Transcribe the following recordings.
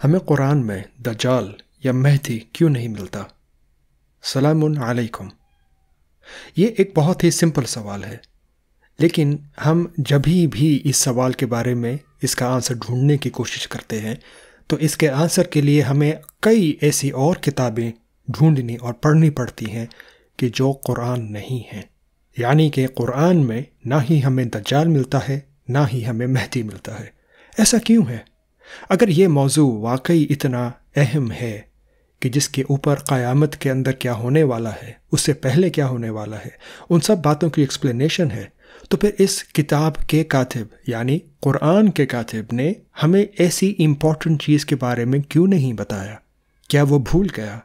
ہمیں قرآن میں دجال یا مہدی کیوں نہیں ملتا؟ سلام علیکم۔ یہ ایک بہت ہی سمپل سوال ہے، لیکن ہم جبھی بھی اس سوال کے بارے میں اس کا آنسر ڈھونڈنے کی کوشش کرتے ہیں تو اس کے آنسر کے لیے ہمیں کئی ایسی اور کتابیں ڈھونڈنی اور پڑھنی پڑتی ہیں کہ جو قرآن نہیں ہیں۔ یعنی کہ قرآن میں نہ ہی ہمیں دجال ملتا ہے، نہ ہی ہمیں مہدی ملتا ہے۔ ایسا کیوں ہے؟ اگر یہ موضوع واقعی اتنا اہم ہے کہ جس کے اوپر قیامت کے اندر کیا ہونے والا ہے، اس سے پہلے کیا ہونے والا ہے، ان سب باتوں کی ایکسپلینیشن ہے، تو پھر اس کتاب کے کاتب یعنی قرآن کے کاتب نے ہمیں ایسی امپورٹنٹ چیز کے بارے میں کیوں نہیں بتایا؟ کیا وہ بھول گیا؟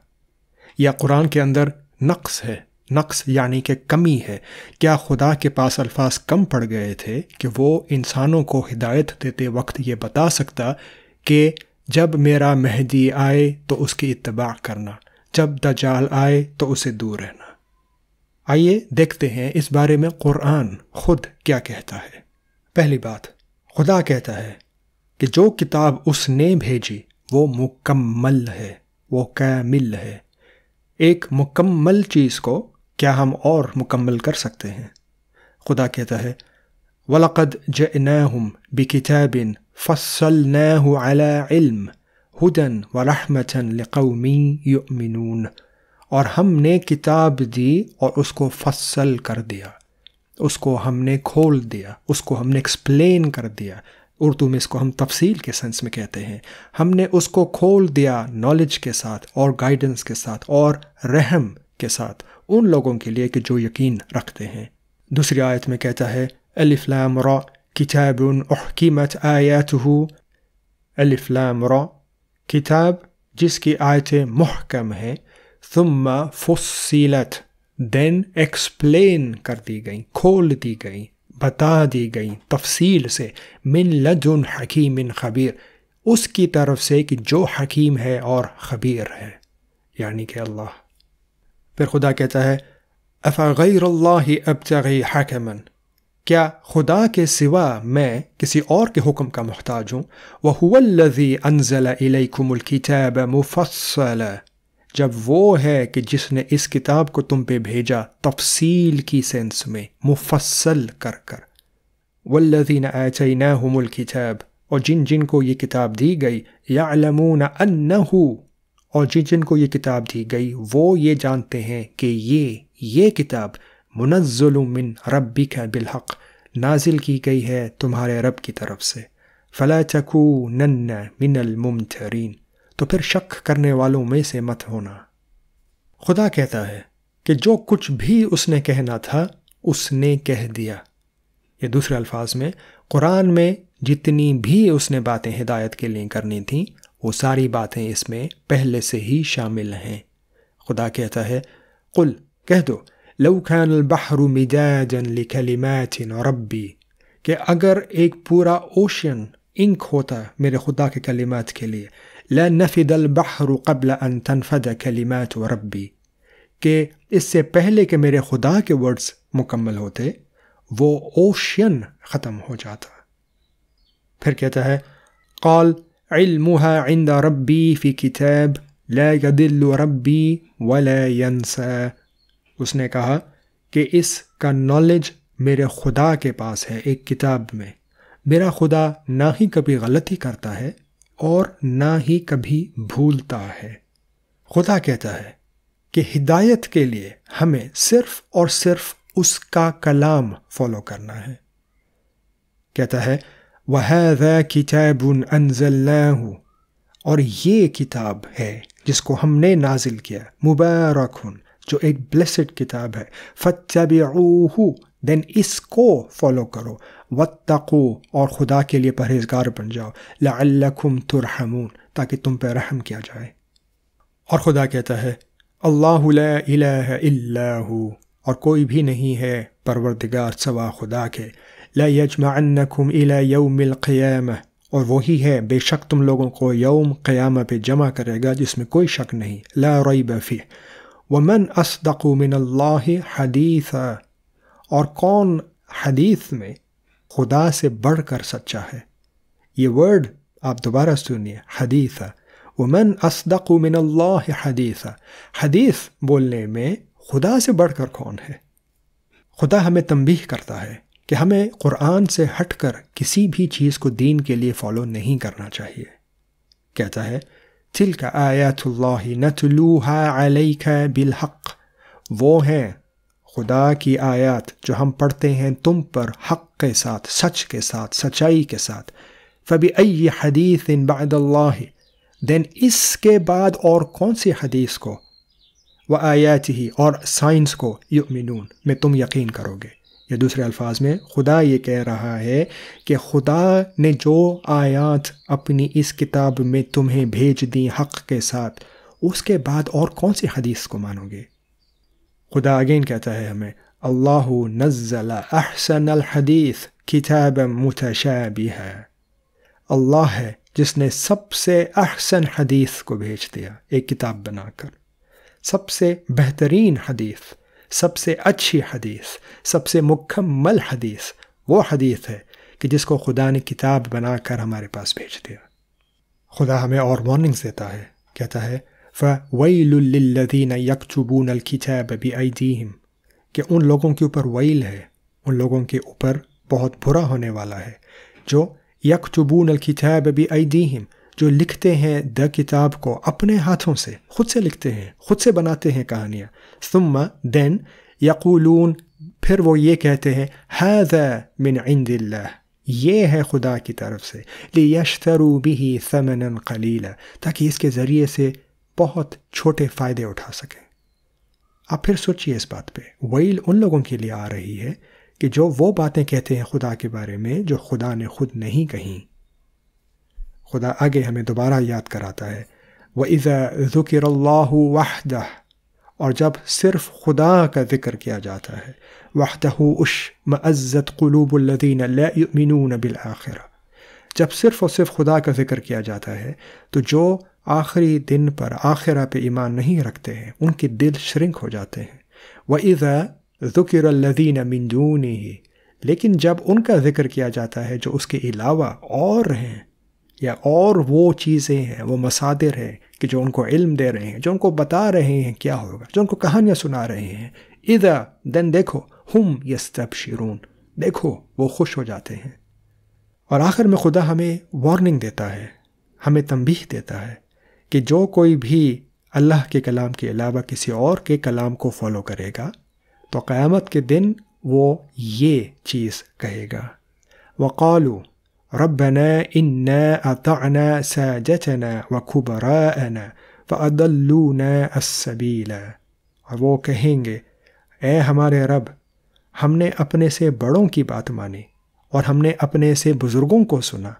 یا قرآن کے اندر نقص ہے؟ نقص یعنی کہ کمی ہے۔ کیا خدا کے پاس الفاظ کم پڑ گئے تھے کہ وہ انسانوں کو ہدایت دیتے وقت یہ بتا سکتا کہ جب میرا مہدی آئے تو اس کی اتباع کرنا، جب دجال آئے تو اسے دور رہنا؟ آئیے دیکھتے ہیں اس بارے میں قرآن خود کیا کہتا ہے۔ پہلی بات، خدا کہتا ہے کہ جو کتاب اس نے بھیجی وہ مکمل ہے، وہ کامل ہے۔ ایک مکمل چیز کو کیا ہم اور مکمل کر سکتے ہیں؟ خدا کہتا ہے وَلَقَدْ جِئْنَاهُمْ بِكِتَابٍ فَصَّلْنَاهُ عَلَىٰ عِلْمٍ هُدًى وَرَحْمَةً لِقَوْمٍ يُؤْمِنُونَ، اور ہم نے کتاب دی اور اس کو فصل کر دیا، اس کو ہم نے کھول دیا، اس کو ہم نے ایکسپلین کر دیا۔ اردو میں اس کو ہم تفصیل کے سینس میں کہتے ہیں۔ ہم نے اس کو کھول دیا نالج کے ساتھ اور گائیڈنس کے ساتھ اور رحم کے ساتھ ان لوگوں کے لیے کہ جو یقین رکھتے ہیں۔ دوسری آیت میں کہتا ہے الف لام را کتاب احکمت آیاتہ، الف لام را کتاب جس کی آیتیں محکم ہیں، ثم فصلت دین ایکسپلین کر دی گئیں، کھول دی گئیں، بتا دی گئیں تفصیل سے، من لدن حکیم خبیر، اس کی طرف سے کہ جو حکیم ہے اور خبیر ہے، یعنی کہ اللہ۔ پھر خدا کہتا ہے افغیر اللہ ابتغی حکما، کیا خدا کے سوا میں کسی اور کے حکم کا محتاج ہوں؟ وَهُوَ الَّذِي أَنزَلَ إِلَيْكُمُ الْكِتَابَ مُفَصَّلًا، جب وہ ہے کہ جس نے اس کتاب کو تم پہ بھیجا تفصیل کی سینس میں، مفصل کر کر۔ وَالَّذِينَ آتَيْنَاهُمُ الْكِتَابَ، اور جن جن کو یہ کتاب دی گئی، يَعْلَمُونَ أَنَّهُ، اور جن جن کو یہ کتاب دی گئی وہ یہ جانتے ہیں کہ یہ کتاب منزل من ربک بالحق، نازل کی گئی ہے تمہارے رب کی طرف سے۔ فلا تکونن من الممترین، تو پھر شک کرنے والوں میں سے مت ہونا۔ خدا کہتا ہے کہ جو کچھ بھی اس نے کہنا تھا اس نے کہہ دیا۔ یہ دوسرے الفاظ میں قرآن میں جتنی بھی اس نے باتیں ہدایت کے لیے کرنی تھیں وہ ساری باتیں اس میں پہلے سے ہی شامل ہیں۔ خدا کہتا ہے قل، کہہ دو لو كان البحر مدادا لكلمات ربی، کہ اگر ایک پورا اوشن انک ہوتا میرے خدا کے کلمات کے لیے، لنفد البحر قبل ان تنفد كلمات ربی، کہ اس سے پہلے کہ میرے خدا کے ورڈز مکمل ہوتے وہ اوشین ختم ہو جاتا۔ پھر کہتا ہے قال علمها عند ربی فی کتاب لا يضل ربی ولا ينسى، اس نے کہا کہ اس کا نالج میرے خدا کے پاس ہے ایک کتاب میں، میرا خدا نہ ہی کبھی غلطی کرتا ہے اور نہ ہی کبھی بھولتا ہے۔ خدا کہتا ہے کہ ہدایت کے لیے ہمیں صرف اور صرف اس کا کلام فالو کرنا ہے۔ کہتا ہے وَهَذَا كِتَابٌ أَنزَلْنَاهُ، اور یہ کتاب ہے جس کو ہم نے نازل کیا، مبارکٌ، جو ایک بلیسڈ کتاب ہے، فَاتَّبِعُوهُ، دین اس کو فالو کرو، وَاتَّقُوا، اور خدا کے لیے پرہیزگار بن جاؤ، لَعَلَّكُمْ تُرْحَمُونَ، تاکہ تم پہ رحم کیا جائے۔ اور خدا کہتا ہے اللہ لا الہ الا ہو، اور کوئی بھی نہیں ہے پروردگار سوا خدا کے، لا یجمعنکم الی یوم القیامہ، اور وہی ہے بے شک تم لوگوں کو یوم قیامہ پہ جمع کرے گا جس میں کوئی شک نہیں، لا ریب فیہ۔ ومن اصدق من اللہ حدیثا، اور کون حدیث میں خدا سے بڑھ کر سچا ہے؟ یہ ورڈ آپ دوبارہ سنیے، حدیثا، ومن اصدق من اللہ حدیثا، حدیث بولنے میں خدا سے بڑھ کر کون ہے؟ خدا ہمیں تنبیہ کرتا ہے کہ ہمیں قرآن سے ہٹ کر کسی بھی چیز کو دین کے لیے فالو نہیں کرنا چاہیے۔ کہتا ہے تلک آیات اللہ نتلوها علیک بالحق، وہ ہیں خدا کی آیات جو ہم پڑھتے ہیں تم پر حق کے ساتھ، سچ کے ساتھ، سچائی کے ساتھ۔ فبأی حدیث بعد اللہ، دین اس کے بعد اور کون سی حدیث کو، وآیاتہ اور سائنس کو، یؤمنون میں تم یقین کرو گے۔ یا دوسرے الفاظ میں خدا یہ کہہ رہا ہے کہ خدا نے جو آیات اپنی اس کتاب میں تمہیں بھیج دیں حق کے ساتھ، اس کے بعد اور کون سی حدیث کو مانو گے؟ خدا اگین کہتا ہے ہمیں اللہ نزل احسن الحدیث کتابا متشابہا، اللہ ہے جس نے سب سے احسن حدیث کو بھیج دیا ایک کتاب بنا کر، سب سے بہترین حدیث، سب سے اچھی حدیث، سب سے مکمل حدیث وہ حدیث ہے کہ جس کو خدا نے کتاب بنا کر ہمارے پاس بھیج دیا۔ خدا ہمیں اور وارننگز دیتا ہے، کہتا ہے فَوَيْلٌ لِّلَّذِينَ يَكْتُبُونَ الْكِتَابَ بِأَيْدِيهِمْ، کہ ان لوگوں کے اوپر ویل ہے، ان لوگوں کے اوپر بہت برا ہونے والا ہے جو یکتبون الکتاب بأیدیہم، جو لکھتے ہیں دا کتاب کو اپنے ہاتھوں سے، خود سے لکھتے ہیں، خود سے بناتے ہیں کہانیاں، ثم دین یقولون، پھر وہ یہ کہتے ہیں ھذا من عند اللہ، یہ ہے خدا کی طرف سے، لیشتروا بہ ثمنا قلیلا، تاکہ اس کے ذریعے سے بہت چھوٹے فائدے اٹھا سکیں۔ آپ پھر سوچئے اس بات پہ، ویل ان لوگوں کے لیے آ رہی ہے کہ جو وہ باتیں کہتے ہیں خدا کے بارے میں جو خدا نے خود نہیں کہیں۔ خدا آگے ہمیں دوبارہ یاد کراتا ہے وَإِذَا ذُكِرَ اللَّهُ وَحْدَهُ، اور جب صرف خدا کا ذکر کیا جاتا ہے، وَحْدَهُ اشْمَأَزَّتْ قُلُوبُ الَّذِينَ لَا يُؤْمِنُونَ بِالْآخِرَةِ، جب صرف اور صرف خدا کا ذکر کیا جاتا ہے تو جو آخری دن پر آخرہ پہ ایمان نہیں رکھتے ہیں ان کے دل شرنک ہو جاتے ہیں۔ وَإِذَا ذُكِرَ الَّذِينَ مِن دُونِهِ، لیکن جب ان کا ذکر کیا جاتا ہے جو اس کے علاوہ اور ہیں، یا اور وہ چیزیں ہیں، وہ مصادر ہیں کہ جو ان کو علم دے رہے ہیں، جو ان کو بتا رہے ہیں کیا ہوگا، جو ان کو کہانیاں سنا رہے ہیں، اذا دن دیکھو ہم یستبشرون، دیکھو وہ خوش ہو جاتے ہیں۔ اور آخر میں خدا ہمیں وارننگ دیتا ہے، ہمیں تنبیہ دیتا ہے کہ جو کوئی بھی اللہ کے کلام کے علاوہ کسی اور کے کلام کو فالو کرے گا تو قیامت کے دن وہ یہ چیز کہے گا وقالوا ربنا انا اطعنا سادتنا وكبراءنا فاضلونا السبیل، اور وہ کہیں گے اے ہمارے رب، ہم نے اپنے سے بڑوں کی بات مانی اور ہم نے اپنے سے بزرگوں کو سنا،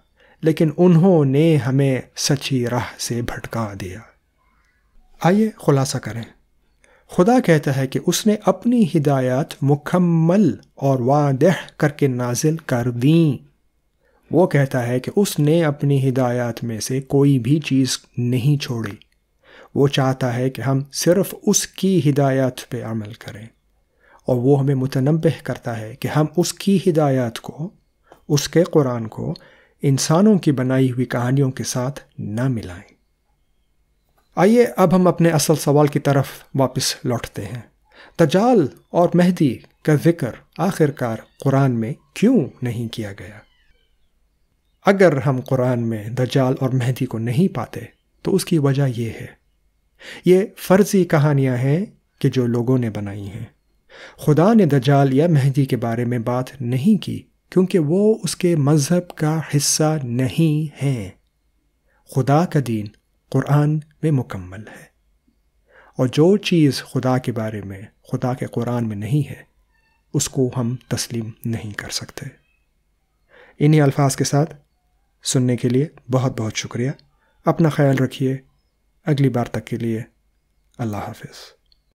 لیکن انہوں نے ہمیں سچی راہ سے بھٹکا دیا۔ آئیے خلاصہ کریں۔ خدا کہتا ہے کہ اس نے اپنی ہدایات مکمل اور واضح کر کے نازل کر دیں۔ وہ کہتا ہے کہ اس نے اپنی ہدایات میں سے کوئی بھی چیز نہیں چھوڑی۔ وہ چاہتا ہے کہ ہم صرف اس کی ہدایات پہ عمل کریں، اور وہ ہمیں متنبہ کرتا ہے کہ ہم اس کی ہدایات کو، اس کے قرآن کو انسانوں کی بنائی ہوئی کہانیوں کے ساتھ نہ ملائیں۔ آئیے اب ہم اپنے اصل سوال کی طرف واپس لوٹتے ہیں۔ دجال اور مہدی کا ذکر آخرکار قرآن میں کیوں نہیں کیا گیا؟ اگر ہم قرآن میں دجال اور مہدی کو نہیں پاتے تو اس کی وجہ یہ ہے، یہ فرضی کہانیاں ہیں کہ جو لوگوں نے بنائی ہیں۔ خدا نے دجال یا مہدی کے بارے میں بات نہیں کی کیونکہ وہ اس کے مذہب کا حصہ نہیں ہیں۔ خدا کا دین قرآن میں مکمل ہے، اور جو چیز خدا کے بارے میں خدا کے قرآن میں نہیں ہے اس کو ہم تسلیم نہیں کر سکتے۔ انہی الفاظ کے ساتھ سننے کے لیے بہت بہت شکریہ۔ اپنا خیال رکھیے۔ اگلی بار تک کے لیے اللہ حافظ۔